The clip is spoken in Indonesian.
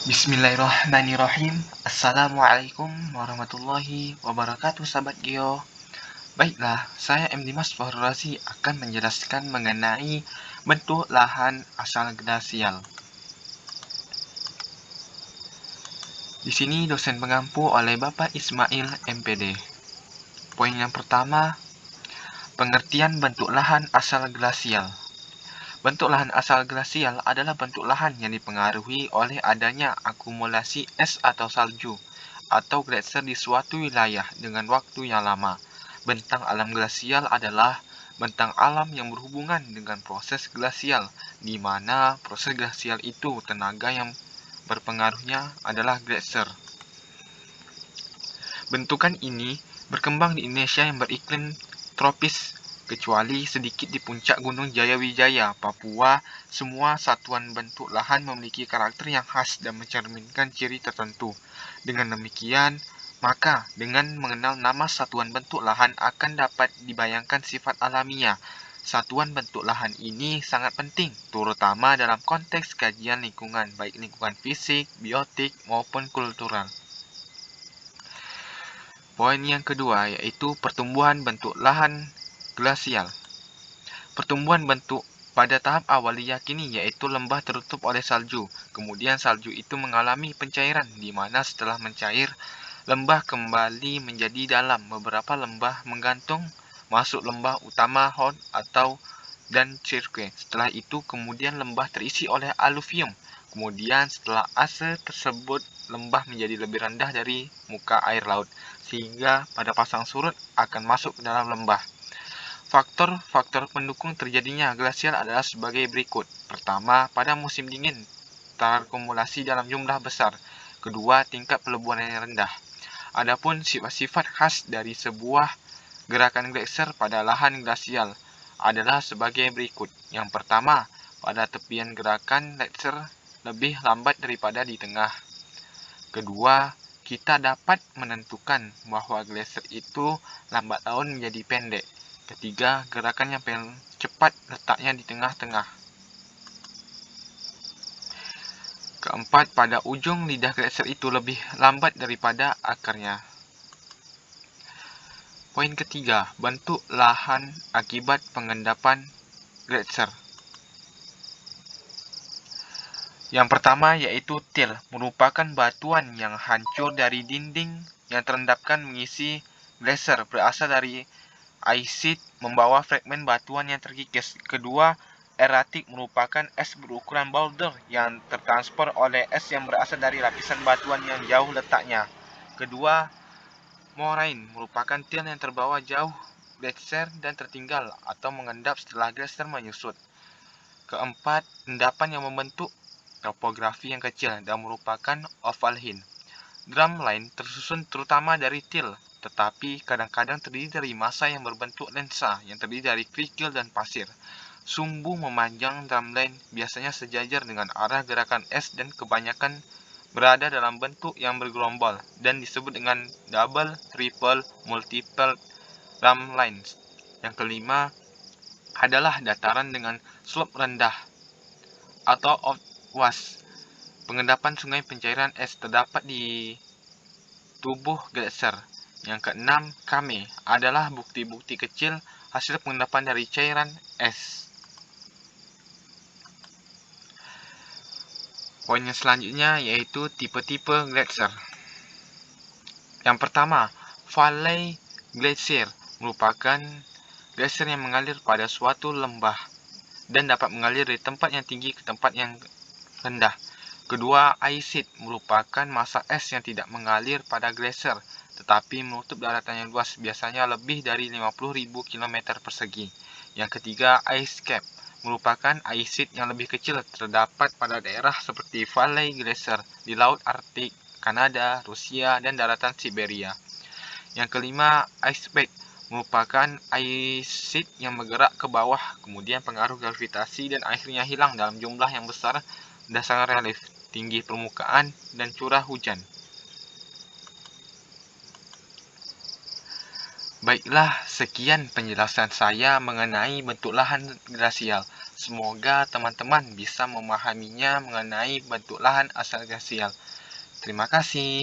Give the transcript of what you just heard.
Bismillahirrahmanirrahim. Assalamualaikum warahmatullahi wabarakatuh, sahabat Geo. Baiklah, saya M. Dimas Fahrul Razi akan menjelaskan mengenai bentuk lahan asal glasial. Di sini dosen pengampu oleh Bapak Ismail MPD. Poin yang pertama, pengertian bentuk lahan asal glasial. Bentuk lahan asal glasial adalah bentuk lahan yang dipengaruhi oleh adanya akumulasi es atau salju atau gletser di suatu wilayah dengan waktu yang lama. Bentang alam glasial adalah bentang alam yang berhubungan dengan proses glasial, di mana proses glasial itu tenaga yang berpengaruhnya adalah gletser. Bentukan ini berkembang di Indonesia yang beriklim tropis, kecuali sedikit di puncak Gunung Jayawijaya, Papua. Semua satuan bentuk lahan memiliki karakter yang khas dan mencerminkan ciri tertentu. Dengan demikian, maka dengan mengenal nama satuan bentuk lahan akan dapat dibayangkan sifat alamiah. Satuan bentuk lahan ini sangat penting, terutama dalam konteks kajian lingkungan, baik lingkungan fisik, biotik, maupun kultural. Poin yang kedua yaitu pertumbuhan bentuk lahan glasial. Pertumbuhan bentuk pada tahap awal diyakini yaitu lembah tertutup oleh salju. Kemudian salju itu mengalami pencairan, di mana setelah mencair, lembah kembali menjadi dalam. Beberapa lembah menggantung masuk lembah utama Horn atau dan Cirque. Setelah itu kemudian lembah terisi oleh aluvium. Kemudian setelah ase tersebut, lembah menjadi lebih rendah dari muka air laut, sehingga pada pasang surut akan masuk ke dalam lembah. Faktor-faktor pendukung terjadinya glasial adalah sebagai berikut. Pertama, pada musim dingin, terakumulasi dalam jumlah besar. Kedua, tingkat peleburan yang rendah. Adapun sifat-sifat khas dari sebuah gerakan gletser pada lahan glasial adalah sebagai berikut. Yang pertama, pada tepian gerakan gletser lebih lambat daripada di tengah. Kedua, kita dapat menentukan bahwa gletser itu lambat laun menjadi pendek. Ketiga, gerakan yang cepat letaknya di tengah-tengah. Keempat, pada ujung lidah gletser itu lebih lambat daripada akarnya. Poin ketiga, bentuk lahan akibat pengendapan gletser. Yang pertama yaitu til, merupakan batuan yang hancur dari dinding yang terendapkan mengisi gletser, berasal dari aisit membawa fragmen batuan yang terkikis. Kedua, eratik merupakan es berukuran boulder yang tertranspor oleh es yang berasal dari lapisan batuan yang jauh letaknya. Kedua, moraine merupakan til yang terbawa jauh gletser dan tertinggal atau mengendap setelah gletser menyusut. Keempat, endapan yang membentuk topografi yang kecil dan merupakan ovalhin. Drumline tersusun terutama dari til, tetapi kadang-kadang terdiri dari massa yang berbentuk lensa yang terdiri dari kerikil dan pasir. Sumbu memanjang drumline biasanya sejajar dengan arah gerakan es dan kebanyakan berada dalam bentuk yang bergerombol dan disebut dengan double, triple, multiple drumlines. Yang kelima adalah dataran dengan slope rendah atau outwash. Pengendapan sungai pencairan es terdapat di tubuh gletser. Yang keenam, kame adalah bukti-bukti kecil hasil pengendapan dari cairan es. Poin yang selanjutnya yaitu tipe-tipe gletser. Yang pertama, valley glacier merupakan gletser yang mengalir pada suatu lembah dan dapat mengalir dari tempat yang tinggi ke tempat yang rendah. Kedua, aisit merupakan massa es yang tidak mengalir pada gletser, tetapi menutup daratan yang luas, biasanya lebih dari 50.000 km persegi. Yang ketiga, ice cap merupakan aisit yang lebih kecil, terdapat pada daerah seperti Valley Glacier di Laut Arktik, Kanada, Rusia, dan daratan Siberia. Yang kelima, iceberg merupakan aisit yang bergerak ke bawah, kemudian pengaruh gravitasi dan akhirnya hilang dalam jumlah yang besar berdasarkan relief, tinggi permukaan, dan curah hujan. Baiklah, sekian penjelasan saya mengenai bentuk lahan glasial. Semoga teman-teman bisa memahaminya mengenai bentuk lahan asal glasial. Terima kasih.